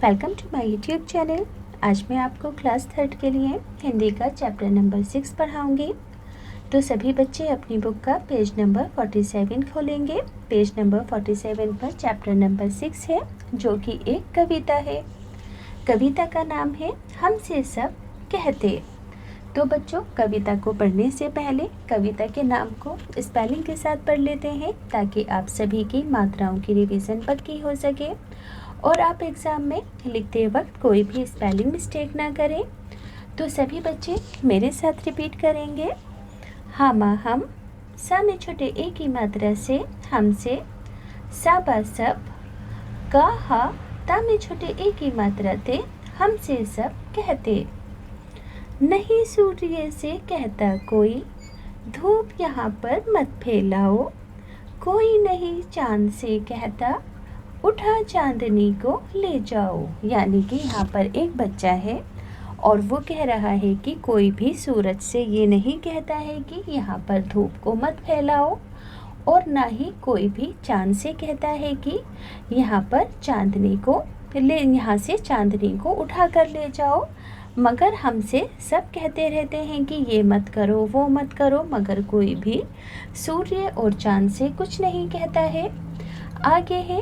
Welcome to my YouTube channel. आज मैं आपको क्लास 3 के लिए हिंदी का चैप्टर नंबर 6 पढ़ाऊंगी। तो सभी बच्चे अपनी बुक का पेज नंबर 47 खोलेंगे। पेज नंबर 47 पर चैप्टर नंबर 6 है, जो कि एक कविता है। कविता का नाम है हमसे सब कहते। तो बच्चों, कविता को पढ़ने से पहले कविता के नाम को स्पेलिंग के साथ पढ़ लेते हैं, ताकि आप सभी की मात्राओं की रिवीजन पक्की हो सके और आप एग्ज़ाम में लिखते वक्त कोई भी स्पेलिंग मिस्टेक ना करें। तो सभी बच्चे मेरे साथ रिपीट करेंगे। हामा हम, सा में छोटे ए की मात्रा से हमसे, सा बा सब, का हा ता में छोटे ए की मात्रा ते हमसे सब कहते। नहीं सूर्य से कहता कोई, धूप यहाँ पर मत फैलाओ। कोई नहीं चांद से कहता, उठा चांदनी को ले जाओ। यानी कि यहाँ पर एक बच्चा है और वो कह रहा है कि कोई भी सूरज से ये नहीं कहता है कि यहाँ पर धूप को मत फैलाओ, और ना ही कोई भी चांद से कहता है कि यहाँ पर यहाँ से चांदनी को उठा कर ले जाओ। मगर हमसे सब कहते रहते हैं कि ये मत करो, वो मत करो, मगर कोई भी सूर्य और चांद से कुछ नहीं कहता है। आगे है,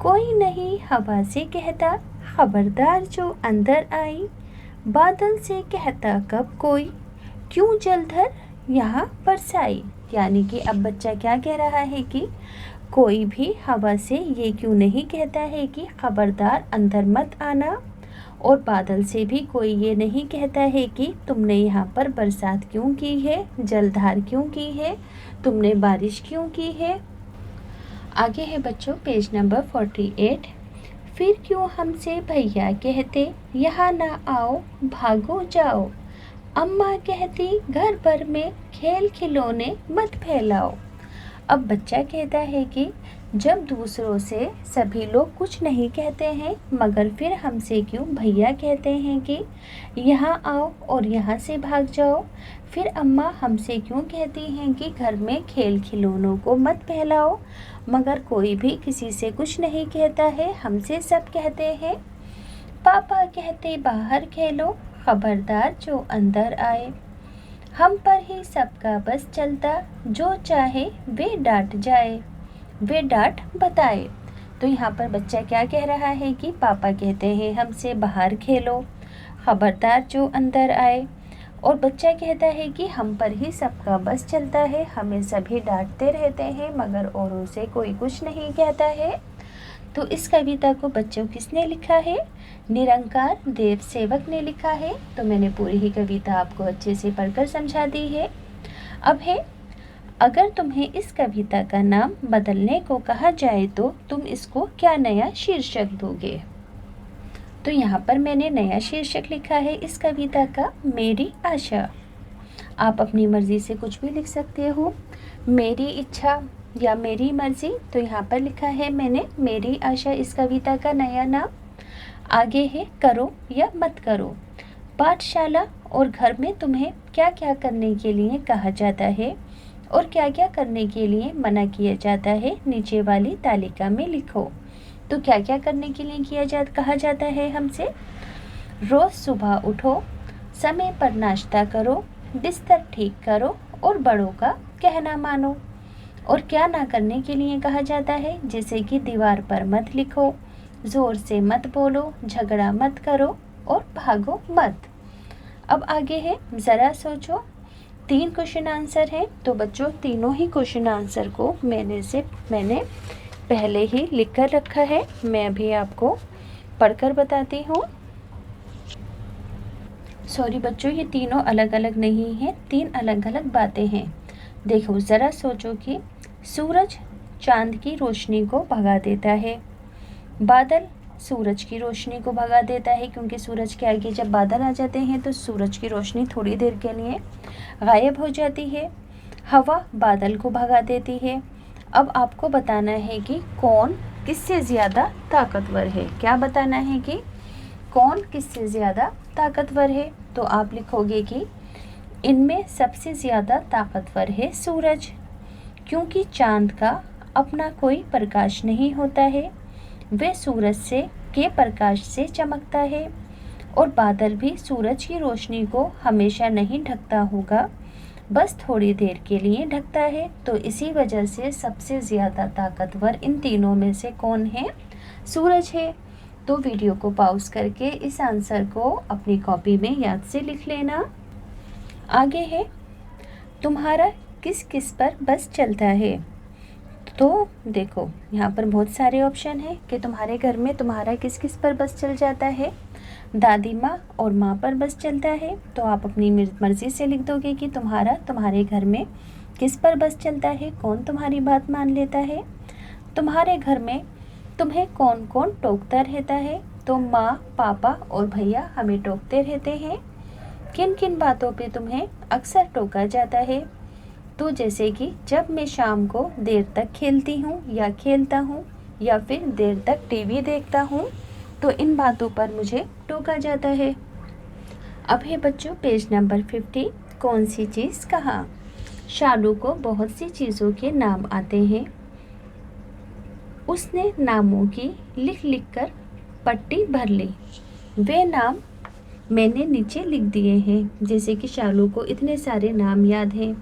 कोई नहीं हवा से कहता, खबरदार जो अंदर आई। बादल से कहता कब कोई, क्यों जलधर यहाँ बरसाई। यानी कि अब बच्चा क्या कह रहा है कि कोई भी हवा से ये क्यों नहीं कहता है कि खबरदार अंदर मत आना, और बादल से भी कोई ये नहीं कहता है कि तुमने यहाँ पर बरसात क्यों की है, जलधार क्यों की है, तुमने बारिश क्यों की है। आगे है बच्चों पेज नंबर 48। फिर क्यों हमसे भैया कहते, यहाँ ना आओ भागो जाओ। अम्मा कहती घर भर में खेल खिलौने मत फैलाओ। अब बच्चा कहता है कि जब दूसरों से सभी लोग कुछ नहीं कहते हैं, मगर फिर हमसे क्यों भैया कहते हैं कि यहाँ आओ और यहाँ से भाग जाओ। फिर अम्मा हमसे क्यों कहती हैं कि घर में खेल खिलौनों को मत फैलाओ, मगर कोई भी किसी से कुछ नहीं कहता है, हमसे सब कहते हैं। पापा कहते बाहर खेलो, खबरदार जो अंदर आए। हम पर ही सबका बस चलता, जो चाहे वे डांट जाए, वे डांट बताए। तो यहाँ पर बच्चा क्या कह रहा है कि पापा कहते हैं हमसे बाहर खेलो, खबरदार जो अंदर आए, और बच्चा कहता है कि हम पर ही सबका बस चलता है, हमें सभी डांटते रहते हैं, मगर औरों से कोई कुछ नहीं कहता है। तो इस कविता को बच्चों किसने लिखा है? निरंकार देव सेवक ने लिखा है। तो मैंने पूरी ही कविता आपको अच्छे से पढ़कर समझा दी है। अब है, अगर तुम्हें इस कविता का नाम बदलने को कहा जाए तो तुम इसको क्या नया शीर्षक दोगे? तो यहाँ पर मैंने नया शीर्षक लिखा है इस कविता का, मेरी आशा। आप अपनी मर्जी से कुछ भी लिख सकते हो, मेरी इच्छा या मेरी मर्जी। तो यहाँ पर लिखा है मैंने मेरी आशा इस कविता का नया नाम। आगे है, करो या मत करो। पाठशाला और घर में तुम्हें क्या क्या करने के लिए कहा जाता है और क्या क्या करने के लिए मना किया जाता है, नीचे वाली तालिका में लिखो। तो क्या क्या करने के लिए कहा जाता है हमसे? रोज़ सुबह उठो, समय पर नाश्ता करो, बिस्तर ठीक करो और बड़ों का कहना मानो। और क्या ना करने के लिए कहा जाता है, जैसे कि दीवार पर मत लिखो, ज़ोर से मत बोलो, झगड़ा मत करो और भागो मत। अब आगे है, ज़रा सोचो। 3 क्वेश्चन आंसर हैं। तो बच्चों, तीनों ही क्वेश्चन आंसर को मैंने पहले ही लिख कर रखा है। मैं अभी आपको पढ़कर बताती हूँ। सॉरी बच्चों, ये तीनों अलग अलग नहीं हैं, 3 अलग अलग बातें हैं। देखो, ज़रा सोचो कि सूरज चांद की रोशनी को भगा देता है, बादल सूरज की रोशनी को भगा देता है, क्योंकि सूरज के आगे जब बादल आ जाते हैं तो सूरज की रोशनी थोड़ी देर के लिए गायब हो जाती है। हवा बादल को भगा देती है। अब आपको बताना है कि कौन किससे ज़्यादा ताकतवर है। क्या बताना है कि कौन किससे ज़्यादा ताकतवर है? तो आप लिखोगे कि इनमें सबसे ज़्यादा ताकतवर है सूरज, क्योंकि चांद का अपना कोई प्रकाश नहीं होता है। वह सूरज से के प्रकाश से चमकता है और बादल भी सूरज की रोशनी को हमेशा नहीं ढकता होगा, बस थोड़ी देर के लिए ढकता है। तो इसी वजह से सबसे ज़्यादा ताकतवर इन तीनों में से कौन है? सूरज है। तो वीडियो को पॉज करके इस आंसर को अपनी कॉपी में याद से लिख लेना। आगे है, तुम्हारा किस किस पर बस चलता है? तो देखो यहाँ पर बहुत सारे ऑप्शन हैं कि तुम्हारे घर में तुम्हारा किस किस पर बस चल जाता है। दादी माँ और माँ पर बस चलता है, तो आप अपनी मर्ज़ी से लिख दोगे कि तुम्हारे घर में किस पर बस चलता है, कौन तुम्हारी बात मान लेता है। तुम्हारे घर में तुम्हें कौन कौन टोकता रहता है? तो माँ, पापा और भैया हमें टोकते रहते हैं। किन किन बातों पे तुम्हें अक्सर टोका जाता है? तो जैसे कि जब मैं शाम को देर तक खेलती हूँ या खेलता हूँ या फिर देर तक टीवी देखता हूँ, तो इन बातों पर मुझे टोका जाता है। अब है बच्चों पेज नंबर 50, कौन सी चीज़ कहाँ? शालू को बहुत सी चीज़ों के नाम आते हैं। उसने नामों की लिख लिख कर पट्टी भर ली। वे नाम मैंने नीचे लिख दिए हैं। जैसे कि शालू को इतने सारे नाम याद हैं।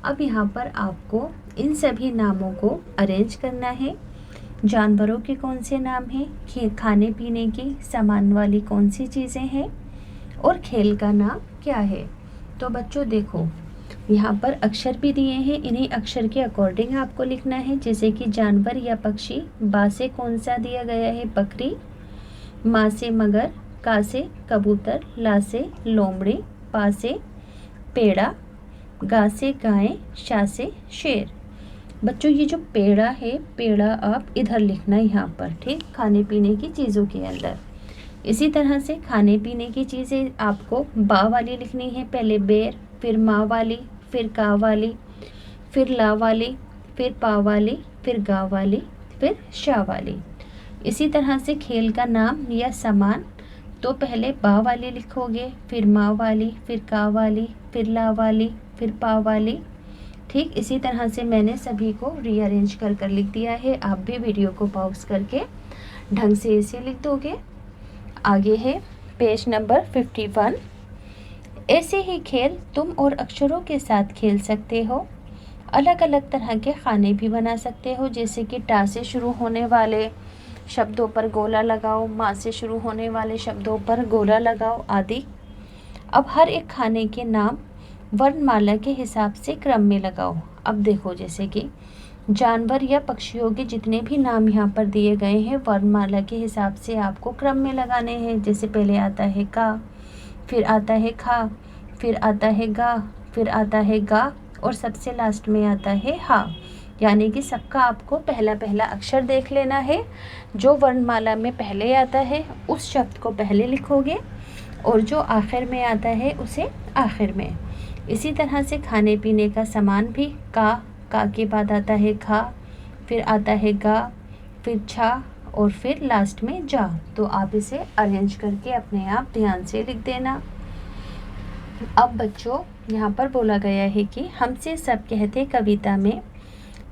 अब यहाँ पर आपको इन सभी नामों को अरेंज करना है। जानवरों के कौन से नाम हैं, खाने पीने की सामान वाली कौन सी चीज़ें हैं और खेल का नाम क्या है। तो बच्चों देखो यहाँ पर अक्षर भी दिए हैं, इन्हीं अक्षर के अकॉर्डिंग आपको लिखना है। जैसे कि जानवर या पक्षी, बा से कौन सा दिया गया है? बकरी। माँ से मगर, का से कबूतर, ला से लोमड़ी, पा से पेड़ा, गा से गाय, शा से शेर। बच्चों ये जो पेड़ा है, पेड़ा आप इधर लिखना यहाँ पर, ठीक, खाने पीने की चीज़ों के अंदर। इसी तरह से खाने पीने की चीज़ें आपको बा वाली लिखनी है, पहले बेर, फिर माँ वाली, फिर का वाली, फिर ला वाली, फिर पा वाली, फिर गा वाली, फिर शा वाली। इसी तरह से खेल का नाम या सामान, तो पहले बा वाली लिखोगे, फिर माँ वाली, फिर का वाली, फिर ला वाली, फिर पा वाली। ठीक इसी तरह से मैंने सभी को रीअरेंज कर लिख दिया है। आप भी वीडियो को पॉज करके ढंग से इसे लिख दोगे। आगे है पेज नंबर 51। ऐसे ही खेल तुम और अक्षरों के साथ खेल सकते हो। अलग अलग तरह के खाने भी बना सकते हो, जैसे कि टा से शुरू होने वाले शब्दों पर गोला लगाओ, माँ से शुरू होने वाले शब्दों पर गोला लगाओ आदि। अब हर एक खाने के नाम वर्णमाला के हिसाब से क्रम में लगाओ। अब देखो जैसे कि जानवर या पक्षियों के जितने भी नाम यहाँ पर दिए गए हैं वर्णमाला के हिसाब से आपको क्रम में लगाने हैं। जैसे पहले आता है का, फिर आता है खा, फिर आता है गा, फिर आता है गा और सबसे लास्ट में आता है हा। यानी कि सबका आपको पहला पहला अक्षर देख लेना है। जो वर्णमाला में पहले आता है उस शब्द को पहले लिखोगे और जो आखिर में आता है उसे आखिर में। इसी तरह से खाने पीने का सामान भी का के बाद आता है खा, फिर आता है गा, फिर छा और फिर लास्ट में जा। तो आप इसे अरेंज करके अपने आप ध्यान से लिख देना। अब बच्चों यहाँ पर बोला गया है कि हमसे सब कहते कविता में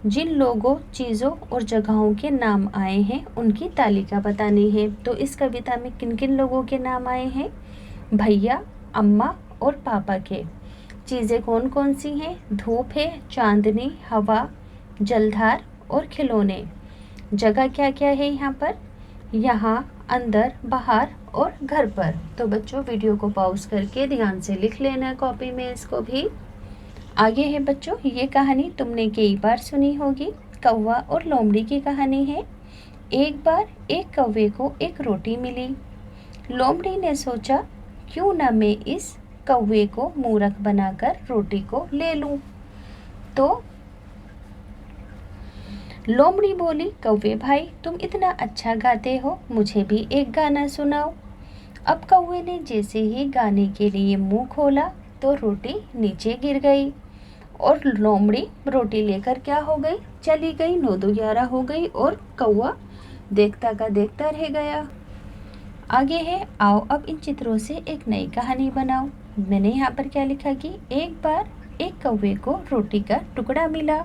जिन लोगों, चीज़ों और जगहों के नाम आए हैं उनकी तालिका बतानी है। तो इस कविता में किन किन लोगों के नाम आए हैं? भैया, अम्मा और पापा के। चीज़ें कौन कौन सी हैं? धूप है, चांदनी, हवा, जलधार और खिलौने। जगह क्या क्या है यहाँ पर? यहाँ, अंदर, बाहर और घर पर। तो बच्चों वीडियो को पॉज करके ध्यान से लिख लेना कॉपी में इसको भी। आगे है बच्चों, ये कहानी तुमने कई बार सुनी होगी। कौवा और लोमड़ी की कहानी है। एक बार एक कौवे को एक रोटी मिली। लोमड़ी ने सोचा क्यों ना मैं इस कौवे को मूर्ख बनाकर रोटी को ले लूं। तो लोमड़ी बोली, कौवे भाई तुम इतना अच्छा गाते हो, मुझे भी एक गाना सुनाओ। अब कौवे ने जैसे ही गाने के लिए मुंह खोला तो रोटी नीचे गिर गई और लोमड़ी रोटी लेकर क्या हो गई? चली गई। 9 2 11 हो गई और कौवा देखता का देखता रह गया। आगे है, आओ अब इन चित्रों से एक नई कहानी बनाओ। मैंने यहाँ पर क्या लिखा कि एक बार एक कौवे को रोटी का टुकड़ा मिला।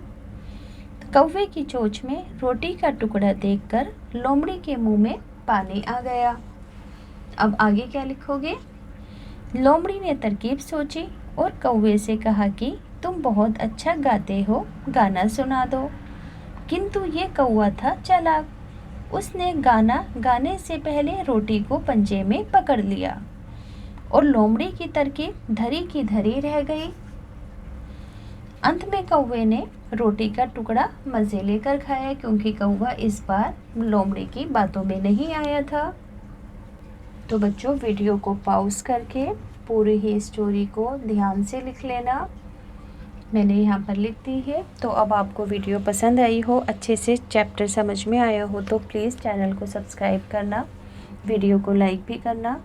कौवे की चोंच में रोटी का टुकड़ा देखकर लोमड़ी के मुंह में पानी आ गया। अब आगे क्या लिखोगे? लोमड़ी ने तरकीब सोची और कौवे से कहा कि तुम बहुत अच्छा गाते हो, गाना सुना दो। किंतु ये कौवा था चालाक। उसने गाना गाने से पहले रोटी को पंजे में पकड़ लिया और लोमड़ी की तरकीब धरी की धरी रह गई। अंत में कौवे ने रोटी का टुकड़ा मज़े लेकर खाया, क्योंकि कौवा इस बार लोमड़ी की बातों में नहीं आया था। तो बच्चों, वीडियो को पॉज करके पूरी ही स्टोरी को ध्यान से लिख लेना। मैंने यहाँ पर लिख दी है। तो अब आपको वीडियो पसंद आई हो, अच्छे से चैप्टर समझ में आया हो, तो प्लीज़ चैनल को सब्सक्राइब करना, वीडियो को लाइक भी करना